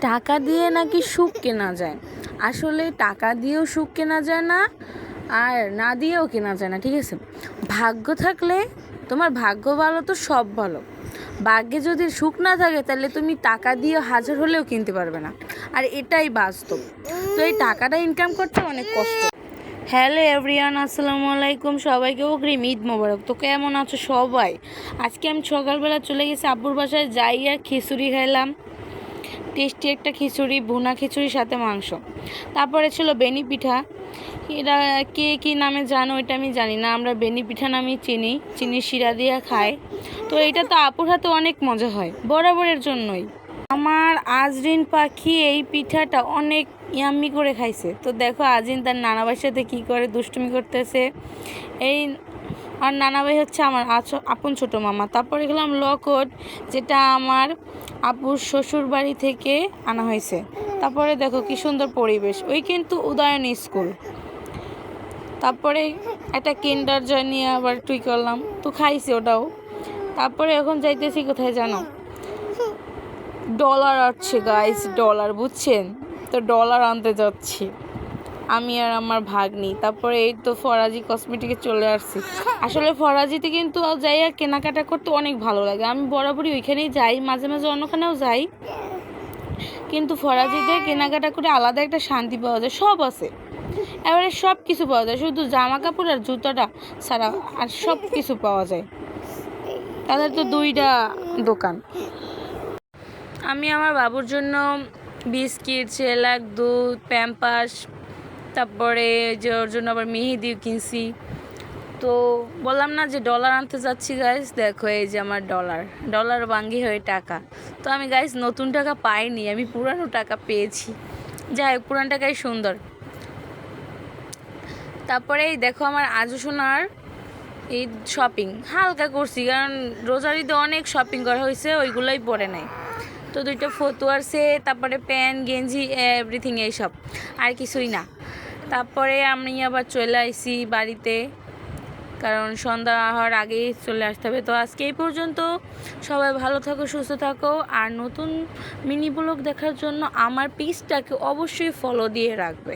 টাকা দিয়ে নাকি সুখ কেনা যায়। আসলে টাকা দিয়েও সুখ কেনা যায় না, আর না দিয়েও কেনা যায় না, ঠিক আছে। ভাগ্য থাকলে, তোমার ভাগ্য ভালো তো সব ভালো। ভাগ্যে যদি সুখ না থাকে তাহলে তুমি টাকা দিয়ে হাজার হলেও কিনতে পারবে না, আর এটাই বাস্তব। তো এই টাকাটা ইনকাম করতে অনেক কষ্ট। হ্যালো এভরিওয়ান, আসসালামু আলাইকুম। সবাইকে অগ্রিম ঈদ মোবারক। তো কেমন আছো সবাই? আজকে আমি সকালবেলা চলে গেছি আব্বুর বাসায়, যাই আর খিচুড়ি খাইলাম। টেস্টি একটা খিচুড়ি, ভুনা খিচুড়ির সাথে মাংস। তারপরে ছিল বেনি পিঠা। এরা কে কী নামে জানো এটা আমি জানি না, আমরা বেনি পিঠা নামই চিনি, চিনি শিরা দিয়ে খাই। তো এটা তো আপুর হাতে অনেক মজা হয়, বরাবরের জন্যই। আমার আজরিন পাখি এই পিঠাটা অনেক ইয়াম্মি করে খাইছে। তো দেখো আজরিন তার নানাভাইয়ের সাথে কী করে দুষ্টুমি করতেছে। এই আর নানাভাই হচ্ছে আমার আপন ছোটো মামা। তারপরে গেলাম লকট, যেটা আমার আপুর শ্বশুর বাড়ি থেকে আনা হয়েছে। তারপরে দেখো কি সুন্দর পরিবেশ, ওই কিন্তু উদয়ন স্কুল। তারপরে একটা কিন্ডার জয় নিয়ে আবার টুই করলাম, তো খাইছি ওটাও। তারপরে এখন যাইতেছি কোথায় জানো, ডলার আসছে গাইস, ডলার বুঝছেন তো, ডলার আনতে যাচ্ছি আমি আর আমার ভাগ্নি। তারপরে এই তো ফরাজি কসমেটিকে চলে আসছি। আসলে ফরাজিতে কিন্তু যাই আর কেনাকাটা করতে অনেক ভালো লাগে। আমি বরাবরই ওইখানেই যাই, মাঝে মাঝে অন্যখানেও যাই, কিন্তু ফরাজিতে কেনাকাটা করে আলাদা একটা শান্তি পাওয়া যায়। সব আছে, এবারে সব কিছু পাওয়া যায়, শুধু জামা কাপড় আর জুতাটা ছাড়া আর সব কিছু পাওয়া যায়। তাদের তো দুইটা দোকান। আমি আমার বাবুর জন্য বিস্কিট, সেরেলাক, দুধ, প্যাম্পাস, তারপরে যে ওর জন্য আবার মেহেদিও কিনছি। তো বললাম না যে ডলার আনতে যাচ্ছি গাইস, দেখো এই যে আমার ডলার বাঙ্গি হয়ে টাকা। তো আমি গাইস নতুন টাকা পাইনি, আমি পুরানো টাকা পেয়েছি। যাই হোক, পুরান টাকাই সুন্দর। তারপরে এই দেখো আমার আজু সোনার এই শপিং হালকা করছি, কারণ রোজারিতে অনেক শপিং করা হয়েছে, ওইগুলোই পরে নাই। তো দুইটা ফতুয়ার সেট, তারপরে প্যান্ট, গেঞ্জি, এভরিথিং, এইসব, আর কিছুই না। তারপরে আমি আবার চলে আসছি বাড়িতে, কারণ সন্ধ্যা হওয়ার আগেই চলে আসতে হবে। তো আজকে এই পর্যন্ত, সবাই ভালো থাকো, সুস্থ থাকো, আর নতুন মিনি ব্লগ দেখার জন্য আমার পেজটাকে অবশ্যই ফলো দিয়ে রাখবে।